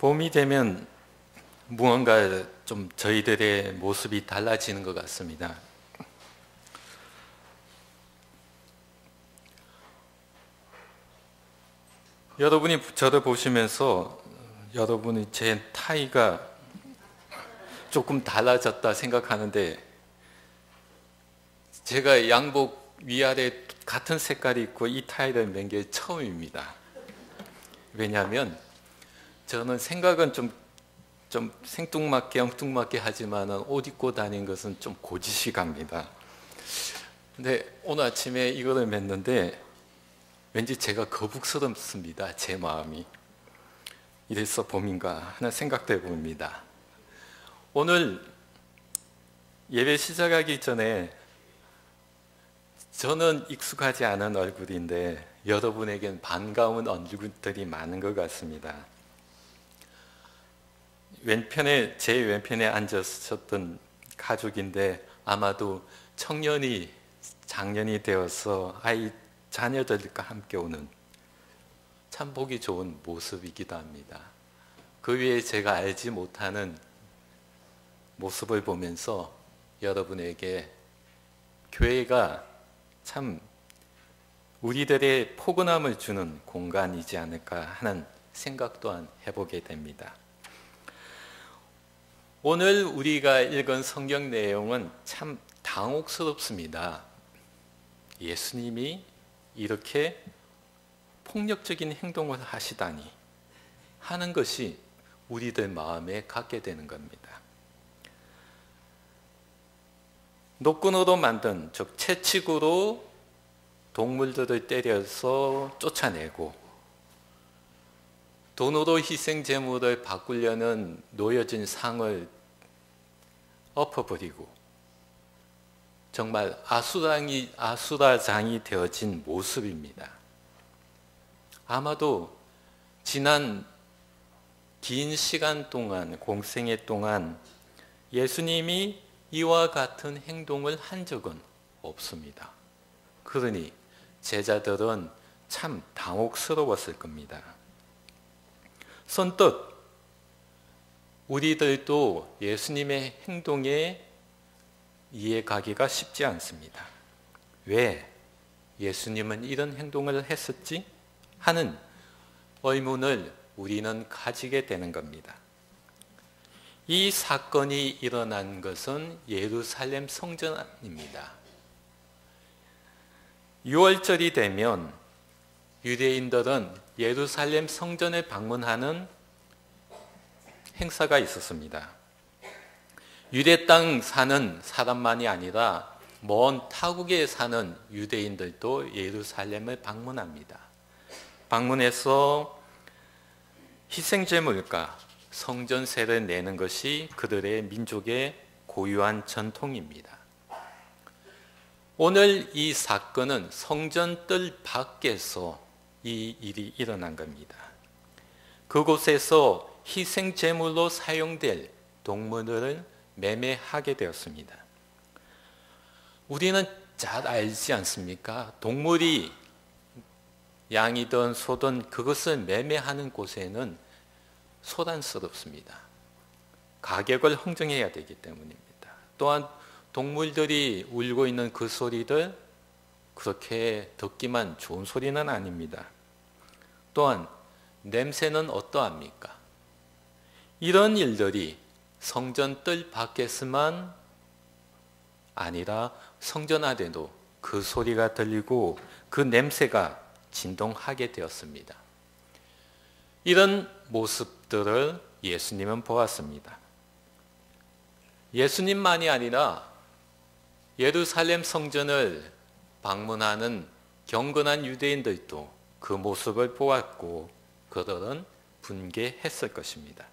봄이 되면 무언가 좀 저희들의 모습이 달라지는 것 같습니다. 여러분이 저를 보시면서 여러분이 제 타이가 조금 달라졌다 생각하는데, 제가 양복 위아래 같은 색깔이 있고 이 타이를 맨 게 처음입니다. 왜냐하면 저는 생각은 좀 생뚱맞게 엉뚱맞게 하지만 옷 입고 다니는 것은 좀 고지식 합니다. 근데 오늘 아침에 이거를 맸는데 왠지 제가 거북스럽습니다. 제 마음이. 이래서 봄인가 하는 생각도 해봅니다. 오늘 예배 시작하기 전에 저는 익숙하지 않은 얼굴인데 여러분에겐 반가운 얼굴들이 많은 것 같습니다. 제 왼편에 앉으셨던 가족인데 아마도 청년이 장년이 되어서 자녀들과 함께 오는 참 보기 좋은 모습이기도 합니다. 그 위에 제가 알지 못하는 모습을 보면서 여러분에게 교회가 참 우리들의 포근함을 주는 공간이지 않을까 하는 생각 또한 해보게 됩니다. 오늘 우리가 읽은 성경 내용은 참 당혹스럽습니다. 예수님이 이렇게 폭력적인 행동을 하시다니 하는 것이 우리들 마음에 갖게 되는 겁니다. 노끈으로 만든, 즉 채찍으로 동물들을 때려서 쫓아내고 돈으로 희생 제물을 바꾸려는 놓여진 상을 엎어버리고 정말 아수라장이 되어진 모습입니다. 아마도 지난 긴 시간 동안, 공생애 동안 예수님이 이와 같은 행동을 한 적은 없습니다. 그러니 제자들은 참 당혹스러웠을 겁니다. 선뜻 우리들도 예수님의 행동에 이해가기가 쉽지 않습니다. 왜 예수님은 이런 행동을 했었지? 하는 의문을 우리는 가지게 되는 겁니다. 이 사건이 일어난 것은 예루살렘 성전입니다. 6월절이 되면 유대인들은 예루살렘 성전을 방문하는 행사가 있었습니다. 유대 땅 사는 사람만이 아니라 먼 타국에 사는 유대인들도 예루살렘을 방문합니다. 방문해서 희생제물과 성전세를 내는 것이 그들의 민족의 고유한 전통입니다. 오늘 이 사건은 성전 뜰 밖에서 이 일이 일어난 겁니다. 그곳에서 희생제물로 사용될 동물을 매매하게 되었습니다. 우리는 잘 알지 않습니까? 동물이 양이든 소든 그것을 매매하는 곳에는 소란스럽습니다. 가격을 흥정해야 되기 때문입니다. 또한 동물들이 울고 있는 그 소리들 그렇게 듣기만 좋은 소리는 아닙니다. 또한 냄새는 어떠합니까? 이런 일들이 성전 뜰 밖에서만 아니라 성전 안에도 그 소리가 들리고 그 냄새가 진동하게 되었습니다. 이런 모습들을 예수님은 보았습니다. 예수님만이 아니라 예루살렘 성전을 방문하는 경건한 유대인들도 그 모습을 보았고 그들은 분개했을 것입니다.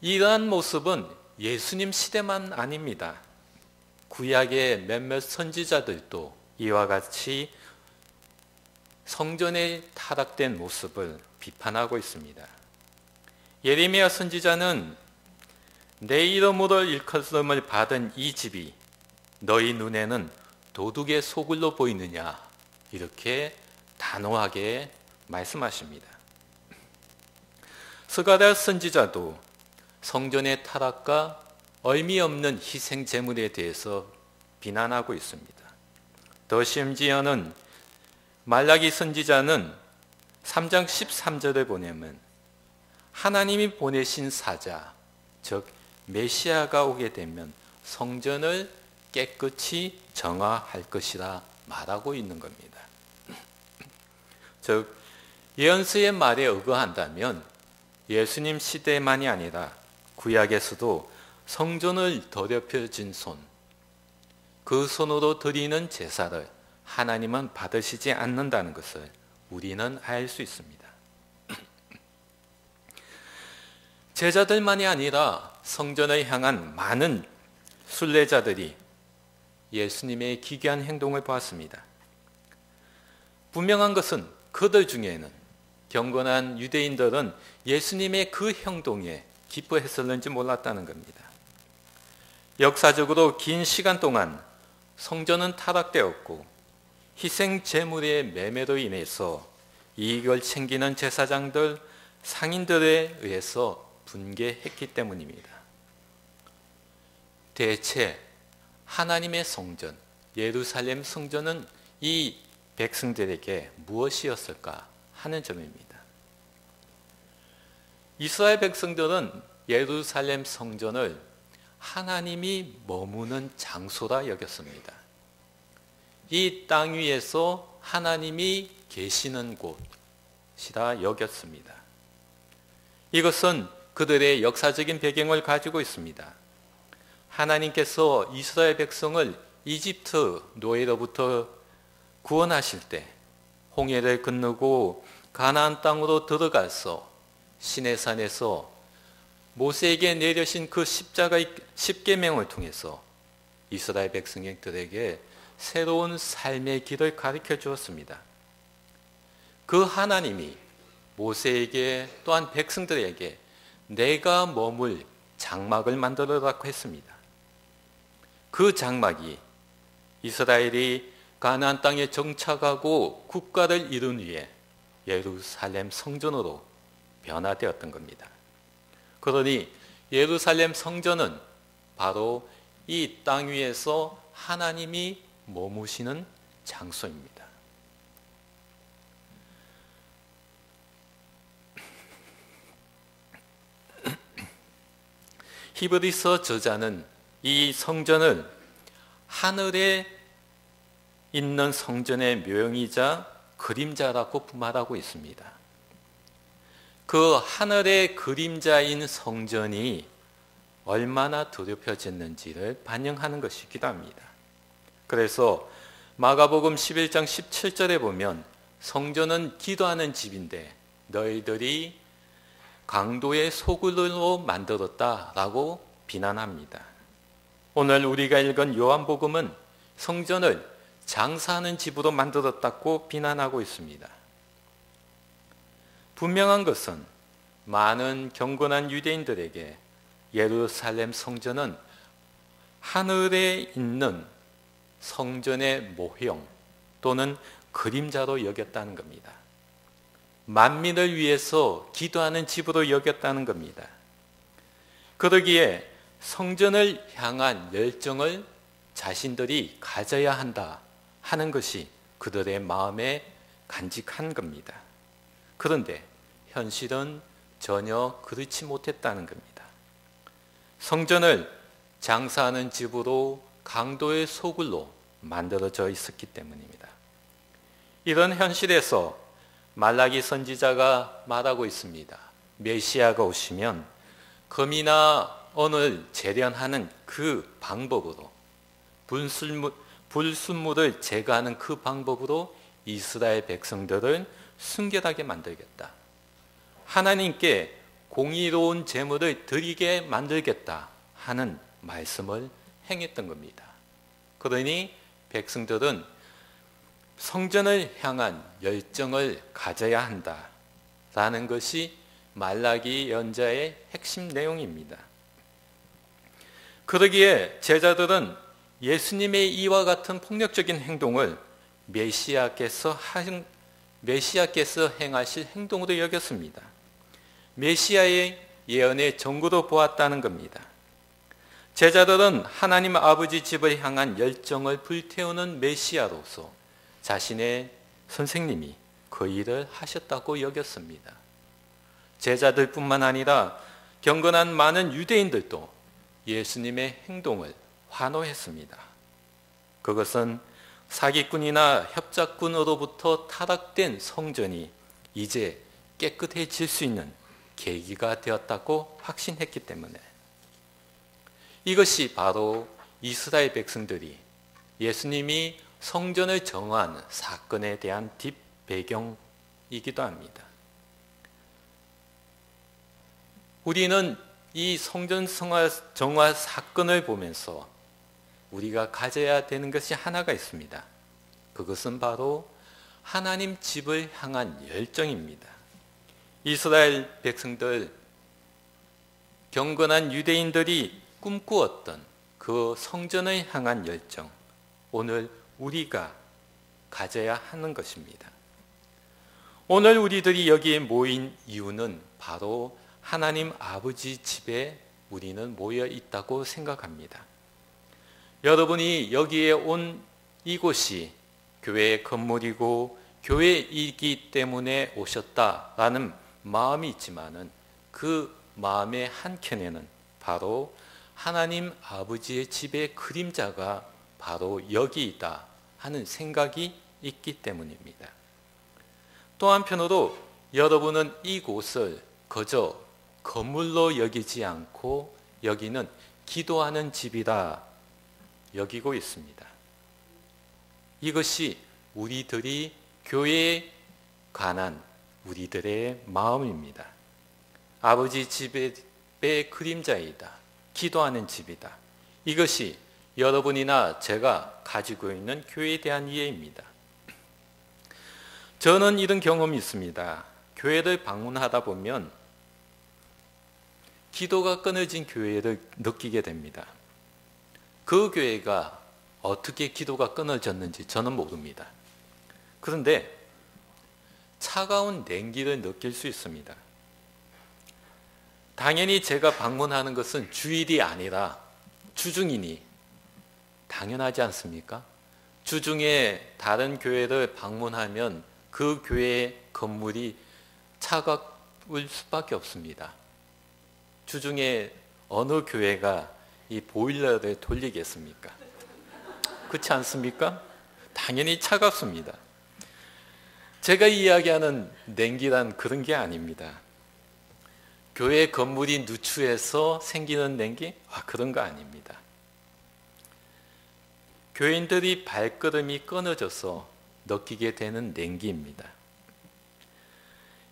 이러한 모습은 예수님 시대만 아닙니다. 구약의 몇몇 선지자들도 이와 같이 성전에 타락된 모습을 비판하고 있습니다. 예레미야 선지자는 내 이름으로 일컬음을 받은 이 집이 너희 눈에는 도둑의 소굴로 보이느냐 이렇게 단호하게 말씀하십니다. 스가랴 선지자도 성전의 타락과 의미 없는 희생 제물에 대해서 비난하고 있습니다. 더 심지어는 말라기 선지자는 3장 13절에 보내면 하나님이 보내신 사자, 즉 메시아가 오게 되면 성전을 깨끗이 정화할 것이라 말하고 있는 겁니다. 즉 예언서의 말에 의거한다면 예수님 시대만이 아니라 구약에서도 성전을 더럽혀진 손, 그 손으로 드리는 제사를 하나님은 받으시지 않는다는 것을 우리는 알 수 있습니다. 제자들만이 아니라 성전을 향한 많은 순례자들이 예수님의 기괴한 행동을 보았습니다. 분명한 것은 그들 중에는 경건한 유대인들은 예수님의 그 행동에 기뻐했었는지 몰랐다는 겁니다. 역사적으로 긴 시간 동안 성전은 타락되었고 희생 제물의 매매로 인해서 이익을 챙기는 제사장들, 상인들에 의해서 분개했기 때문입니다. 대체 하나님의 성전, 예루살렘 성전은 이 백성들에게 무엇이었을까 하는 점입니다. 이스라엘 백성들은 예루살렘 성전을 하나님이 머무는 장소라 여겼습니다. 이 땅 위에서 하나님이 계시는 곳이라 여겼습니다. 이것은 그들의 역사적인 배경을 가지고 있습니다. 하나님께서 이스라엘 백성을 이집트 노예로부터 구원하실 때 홍해를 건너고 가나안 땅으로 들어가서 시내산에서 모세에게 내려신 그 십자가의 십계명을 통해서 이스라엘 백성들에게 새로운 삶의 길을 가르쳐 주었습니다. 그 하나님이 모세에게 또한 백성들에게 내가 머물 장막을 만들어라고 했습니다. 그 장막이 이스라엘이 가나안 땅에 정착하고 국가를 이룬 후에 예루살렘 성전으로 변화되었던 겁니다. 그러니 예루살렘 성전은 바로 이 땅 위에서 하나님이 머무시는 장소입니다. 히브리서 저자는 이 성전을 하늘에 있는 성전의 묘형이자 그림자라고 말하고 있습니다. 그 하늘의 그림자인 성전이 얼마나 더럽혀졌는지를 반영하는 것이기도 합니다. 그래서 마가복음 11장 17절에 보면 성전은 기도하는 집인데 너희들이 강도의 소굴로 만들었다라고 비난합니다. 오늘 우리가 읽은 요한복음은 성전을 장사하는 집으로 만들었다고 비난하고 있습니다. 분명한 것은 많은 경건한 유대인들에게 예루살렘 성전은 하늘에 있는 성전의 모형 또는 그림자로 여겼다는 겁니다. 만민을 위해서 기도하는 집으로 여겼다는 겁니다. 그러기에 성전을 향한 열정을 자신들이 가져야 한다 하는 것이 그들의 마음에 간직한 겁니다. 그런데 현실은 전혀 그렇지 못했다는 겁니다. 성전을 장사하는 집으로 강도의 소굴로 만들어져 있었기 때문입니다. 이런 현실에서 말라기 선지자가 말하고 있습니다. 메시아가 오시면 금이나 은을 재련하는 그 방법으로 불순물을 제거하는 그 방법으로 이스라엘 백성들을 순결하게 만들겠다. 하나님께 공의로운 제물을 드리게 만들겠다 하는 말씀을 행했던 겁니다. 그러니 백성들은 성전을 향한 열정을 가져야 한다라는 것이 말라기 연자의 핵심 내용입니다. 그러기에 제자들은 예수님의 이와 같은 폭력적인 행동을 메시아께서 행하실 행동으로 여겼습니다. 메시아의 예언의 증거로 보았다는 겁니다. 제자들은 하나님 아버지 집을 향한 열정을 불태우는 메시아로서 자신의 선생님이 그 일을 하셨다고 여겼습니다. 제자들뿐만 아니라 경건한 많은 유대인들도 예수님의 행동을 환호했습니다. 그것은 사기꾼이나 협작꾼으로부터 타락된 성전이 이제 깨끗해질 수 있는 계기가 되었다고 확신했기 때문에, 이것이 바로 이스라엘 백성들이 예수님이 성전을 정화한 사건에 대한 뒷배경이기도 합니다. 우리는 이 성전 정화 사건을 보면서 우리가 가져야 되는 것이 하나가 있습니다. 그것은 바로 하나님 집을 향한 열정입니다. 이스라엘 백성들, 경건한 유대인들이 꿈꾸었던 그 성전을 향한 열정, 오늘 우리가 가져야 하는 것입니다. 오늘 우리들이 여기에 모인 이유는 바로 하나님 아버지 집에 우리는 모여 있다고 생각합니다. 여러분이 여기에 온 이곳이 교회의 건물이고 교회이기 때문에 오셨다라는 마음이 있지만은, 그 마음의 한켠에는 바로 하나님 아버지의 집의 그림자가 바로 여기이다 하는 생각이 있기 때문입니다. 또 한편으로 여러분은 이곳을 그저 건물로 여기지 않고 여기는 기도하는 집이다 여기고 있습니다. 이것이 우리들이 교회에 관한 우리들의 마음입니다. 아버지 집의 그림자이다, 기도하는 집이다. 이것이 여러분이나 제가 가지고 있는 교회에 대한 이해입니다. 저는 이런 경험이 있습니다. 교회를 방문하다 보면 기도가 끊어진 교회를 느끼게 됩니다. 그 교회가 어떻게 기도가 끊어졌는지 저는 모릅니다. 그런데 차가운 냉기를 느낄 수 있습니다. 당연히 제가 방문하는 것은 주일이 아니라 주중이니 당연하지 않습니까? 주중에 다른 교회를 방문하면 그 교회의 건물이 차가울 수밖에 없습니다. 주중에 어느 교회가 이 보일러를 돌리겠습니까? 그렇지 않습니까? 당연히 차갑습니다. 제가 이야기하는 냉기란 그런 게 아닙니다. 교회 건물이 누추해서 생기는 냉기? 그런 거 아닙니다. 교인들이 발걸음이 끊어져서 느끼게 되는 냉기입니다.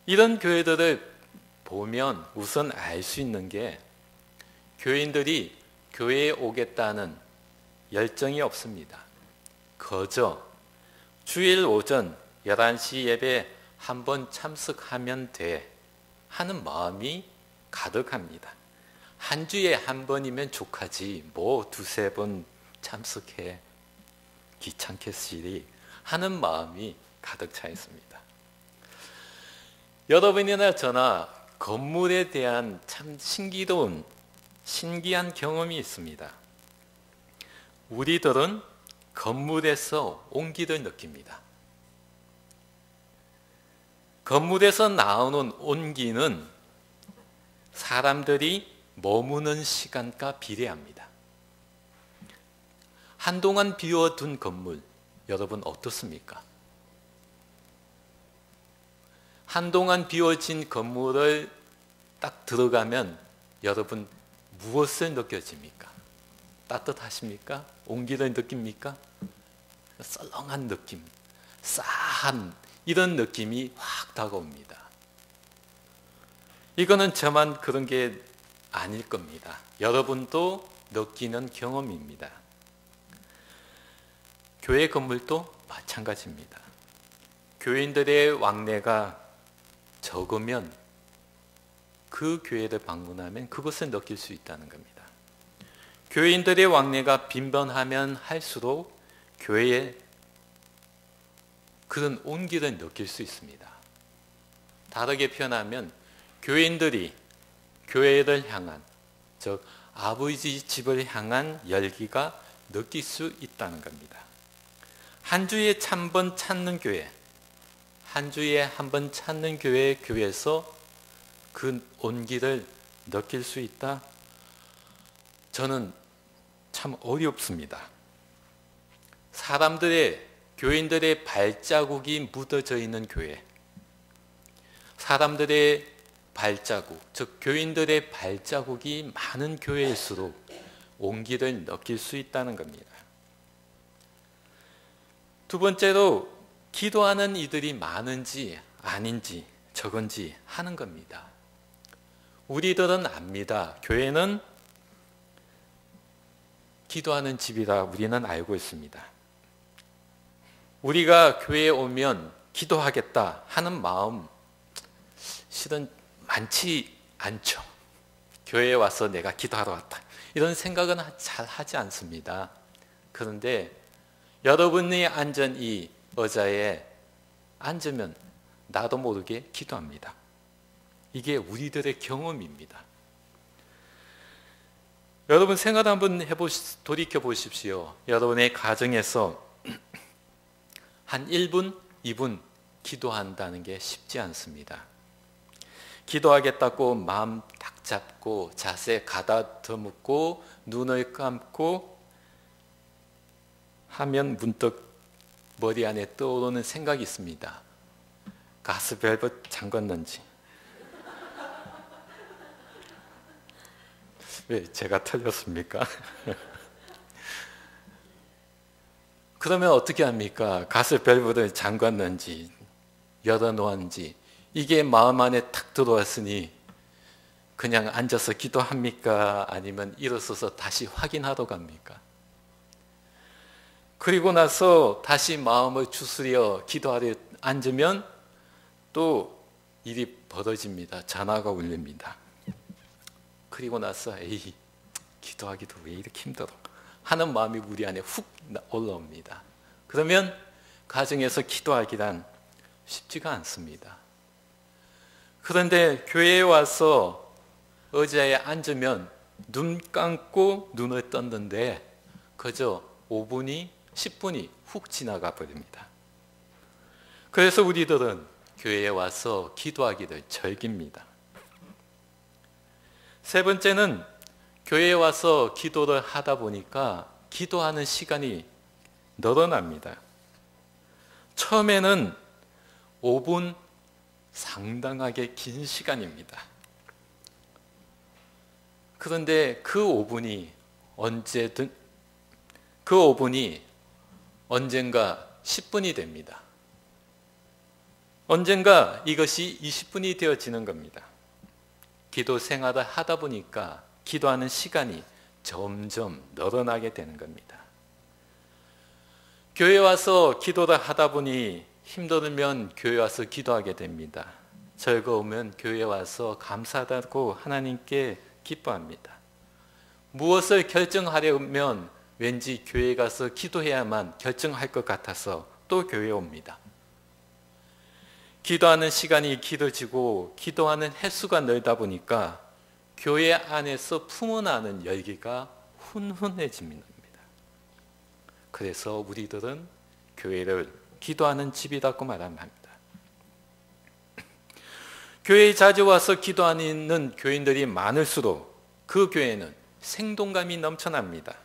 이런 교회들을 보면 우선 알 수 있는 게, 교인들이 교회에 오겠다는 열정이 없습니다. 그저 주일 오전 11시 예배 한번 참석하면 돼 하는 마음이 가득합니다. 한 주에 한 번이면 족하지 뭐 두세 번 참석해 귀찮겠으리 하는 마음이 가득 차 있습니다. 여러분이나 저나 건물에 대한 참 신기한 경험이 있습니다. 우리들은 건물에서 온기를 느낍니다. 건물에서 나오는 온기는 사람들이 머무는 시간과 비례합니다. 한동안 비워둔 건물, 여러분 어떻습니까? 한동안 비워진 건물을 딱 들어가면 여러분 무엇을 느껴집니까? 따뜻하십니까? 온기를 느낍니까? 썰렁한 느낌, 싸한 이런 느낌이 확 다가옵니다. 이거는 저만 그런 게 아닐 겁니다. 여러분도 느끼는 경험입니다. 교회 건물도 마찬가지입니다. 교인들의 왕래가 적으면 그 교회를 방문하면 그것을 느낄 수 있다는 겁니다. 교인들의 왕래가 빈번하면 할수록 교회에 그런 온기를 느낄 수 있습니다. 다르게 표현하면 교인들이 교회를 향한, 즉 아버지 집을 향한 열기가 느낄 수 있다는 겁니다. 한 주에 한 번 찾는 교회, 한 주에 한 번 찾는 교회에서 그 온기를 느낄 수 있다? 저는 참 어렵습니다. 교인들의 발자국이 묻어져 있는 교회, 사람들의 발자국, 즉 교인들의 발자국이 많은 교회일수록 온기를 느낄 수 있다는 겁니다. 두 번째로 기도하는 이들이 많은지 아닌지 적은지 하는 겁니다. 우리들은 압니다. 교회는 기도하는 집이라 우리는 알고 있습니다. 우리가 교회에 오면 기도하겠다 하는 마음 실은 많지 않죠. 교회에 와서 내가 기도하러 왔다 이런 생각은 잘 하지 않습니다. 그런데 여러분이 앉은 이 의자에 앉으면 나도 모르게 기도합니다. 이게 우리들의 경험입니다. 여러분 생각 한번 돌이켜 보십시오. 여러분의 가정에서 한 1분, 2분 기도한다는 게 쉽지 않습니다. 기도하겠다고 마음 딱 잡고 자세 가다듬고 눈을 감고 하면 문득 머리 안에 떠오르는 생각이 있습니다. 가스밸브 잠갔는지. 왜 제가 틀렸습니까? 그러면 어떻게 합니까? 가스밸브를 잠갔는지 열어놓았는지 이게 마음 안에 탁 들어왔으니 그냥 앉아서 기도합니까? 아니면 일어서서 다시 확인하러 갑니까? 그리고 나서 다시 마음을 추스려 기도하려 앉으면 또 일이 벌어집니다. 전화가 울립니다. 그리고 나서 에이 기도하기도 왜 이렇게 힘들어 하는 마음이 우리 안에 훅 올라옵니다. 그러면 가정에서 기도하기란 쉽지가 않습니다. 그런데 교회에 와서 의자에 앉으면 눈 감고 눈을 떴는데 그저 5분이 10분이 훅 지나가 버립니다. 그래서 우리들은 교회에 와서 기도하기를 즐깁니다. 세 번째는 교회에 와서 기도를 하다 보니까 기도하는 시간이 늘어납니다. 처음에는 5분 상당하게 긴 시간입니다. 그런데 그 5분이 언젠가 10분이 됩니다. 언젠가 이것이 20분이 되어지는 겁니다. 기도 생활을 하다 보니까 기도하는 시간이 점점 늘어나게 되는 겁니다. 교회 와서 기도를 하다 보니 힘들면 교회 와서 기도하게 됩니다. 즐거우면 교회 와서 감사하다고 하나님께 기뻐합니다. 무엇을 결정하려면 왠지 교회 가서 기도해야만 결정할 것 같아서 또 교회에 옵니다. 기도하는 시간이 길어지고 기도하는 횟수가 늘다 보니까 교회 안에서 품어나는 열기가 훈훈해집니다. 그래서 우리들은 교회를 기도하는 집이라고 말합니다. 교회에 자주 와서 기도하는 교인들이 많을수록 그 교회는 생동감이 넘쳐납니다.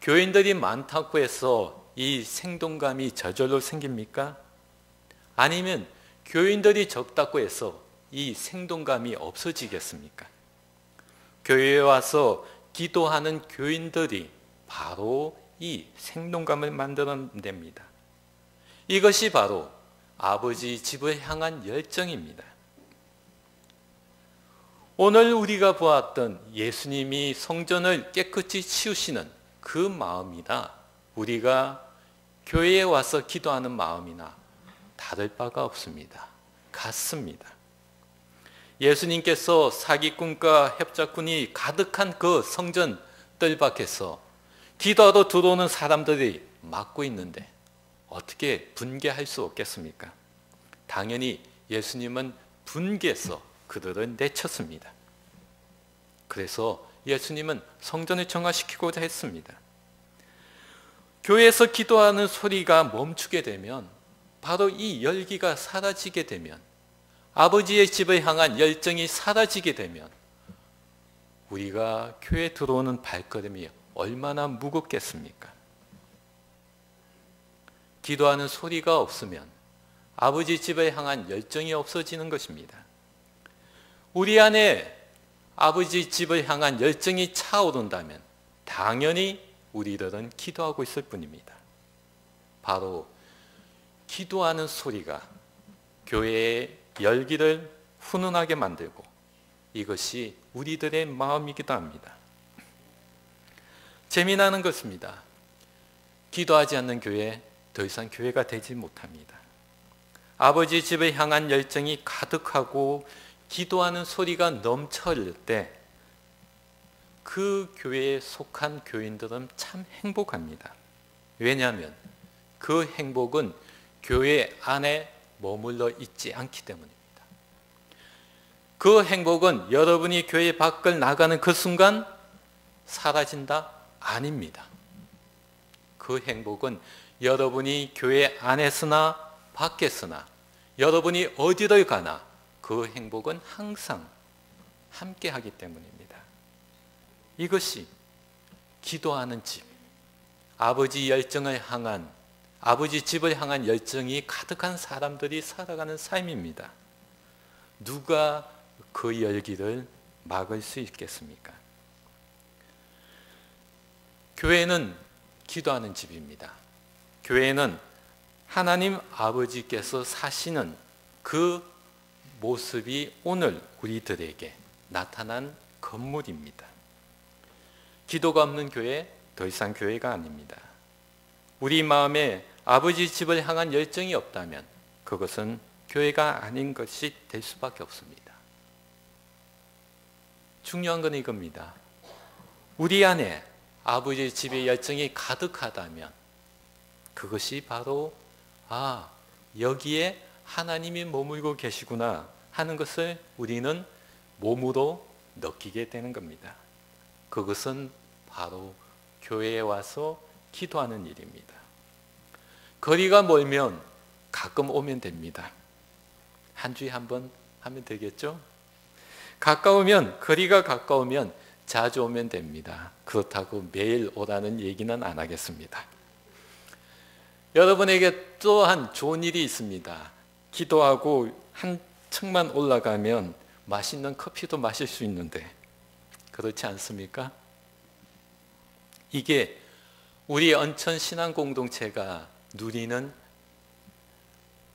교인들이 많다고 해서 이 생동감이 저절로 생깁니까? 아니면 교인들이 적다고 해서 이 생동감이 없어지겠습니까? 교회에 와서 기도하는 교인들이 바로 이 생동감을 만들어냅니다. 이것이 바로 아버지 집을 향한 열정입니다. 오늘 우리가 보았던 예수님이 성전을 깨끗이 치우시는 그 마음이나 우리가 교회에 와서 기도하는 마음이나 다를 바가 없습니다. 같습니다. 예수님께서 사기꾼과 협작꾼이 가득한 그 성전 뜰 밖에서 기도하러 들어오는 사람들이 막고 있는데 어떻게 분개할 수 없겠습니까? 당연히 예수님은 분개해서 그들을 내쳤습니다. 그래서 예수님은 성전을 정화시키고자 했습니다. 교회에서 기도하는 소리가 멈추게 되면, 바로 이 열기가 사라지게 되면, 아버지의 집을 향한 열정이 사라지게 되면 우리가 교회에 들어오는 발걸음이 얼마나 무겁겠습니까? 기도하는 소리가 없으면 아버지 집을 향한 열정이 없어지는 것입니다. 우리 안에 아버지 집을 향한 열정이 차오른다면 당연히 우리들은 기도하고 있을 뿐입니다. 바로 기도하는 소리가 교회의 열기를 훈훈하게 만들고, 이것이 우리들의 마음이기도 합니다. 재미나는 것입니다. 기도하지 않는 교회, 더 이상 교회가 되지 못합니다. 아버지 집을 향한 열정이 가득하고 기도하는 소리가 넘쳐 흐를 때 그 교회에 속한 교인들은 참 행복합니다. 왜냐하면 그 행복은 교회 안에 머물러 있지 않기 때문입니다. 그 행복은 여러분이 교회 밖을 나가는 그 순간 사라진다? 아닙니다. 그 행복은 여러분이 교회 안에서나 밖에서나, 여러분이 어디를 가나 그 행복은 항상 함께 하기 때문입니다. 이것이 기도하는 집, 아버지 열정을 향한, 아버지 집을 향한 열정이 가득한 사람들이 살아가는 삶입니다. 누가 그 열기를 막을 수 있겠습니까? 교회는 기도하는 집입니다. 교회는 하나님 아버지께서 사시는 그 모습이 오늘 우리들에게 나타난 건물입니다. 기도가 없는 교회, 더 이상 교회가 아닙니다. 우리 마음에 아버지 집을 향한 열정이 없다면 그것은 교회가 아닌 것이 될 수밖에 없습니다. 중요한 건 이겁니다. 우리 안에 아버지 집의 열정이 가득하다면 그것이 바로 여기에 하나님이 머물고 계시구나 하는 것을 우리는 몸으로 느끼게 되는 겁니다. 그것은 바로 교회에 와서 기도하는 일입니다. 거리가 멀면 가끔 오면 됩니다. 한 주에 한 번 하면 되겠죠? 거리가 가까우면 자주 오면 됩니다. 그렇다고 매일 오라는 얘기는 안 하겠습니다. 여러분에게 또한 좋은 일이 있습니다. 기도하고 한층만 올라가면 맛있는 커피도 마실 수 있는데, 그렇지 않습니까? 이게 우리 언천 신앙 공동체가 누리는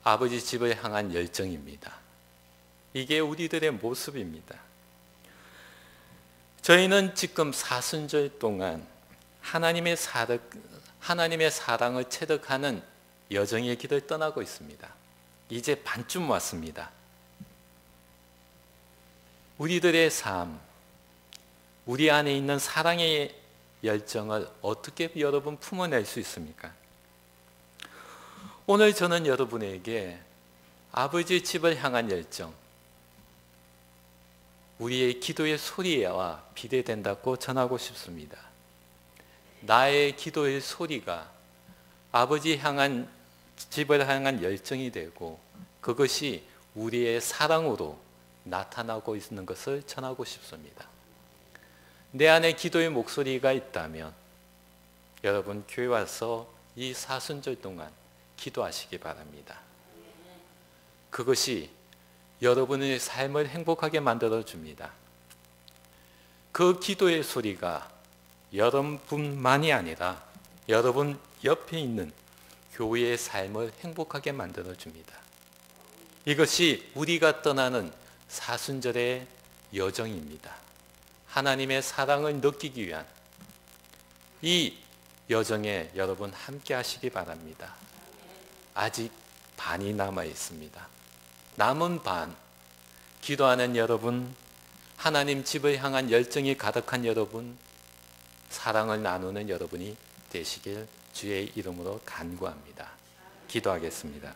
아버지 집을 향한 열정입니다. 이게 우리들의 모습입니다. 저희는 지금 사순절 동안 하나님의 사랑을 체득하는 여정의 길을 떠나고 있습니다. 이제 반쯤 왔습니다. 우리들의 삶, 우리 안에 있는 사랑의 열정을 어떻게 여러분 품어낼 수 있습니까? 오늘 저는 여러분에게 아버지의 집을 향한 열정, 우리의 기도의 소리와 비례된다고 전하고 싶습니다. 나의 기도의 소리가 아버지 향한 집을 향한 열정이 되고 그것이 우리의 사랑으로 나타나고 있는 것을 전하고 싶습니다. 내 안에 기도의 목소리가 있다면 여러분 교회 와서 이 사순절 동안 기도하시기 바랍니다. 그것이 여러분의 삶을 행복하게 만들어줍니다. 그 기도의 소리가 여러분만이 아니라 여러분 옆에 있는 교회의 삶을 행복하게 만들어줍니다. 이것이 우리가 떠나는 사순절의 여정입니다. 하나님의 사랑을 느끼기 위한 이 여정에 여러분 함께 하시기 바랍니다. 아직 반이 남아 있습니다. 남은 반, 기도하는 여러분, 하나님 집을 향한 열정이 가득한 여러분, 사랑을 나누는 여러분이 되시길 주의 이름으로 간구합니다. 기도하겠습니다.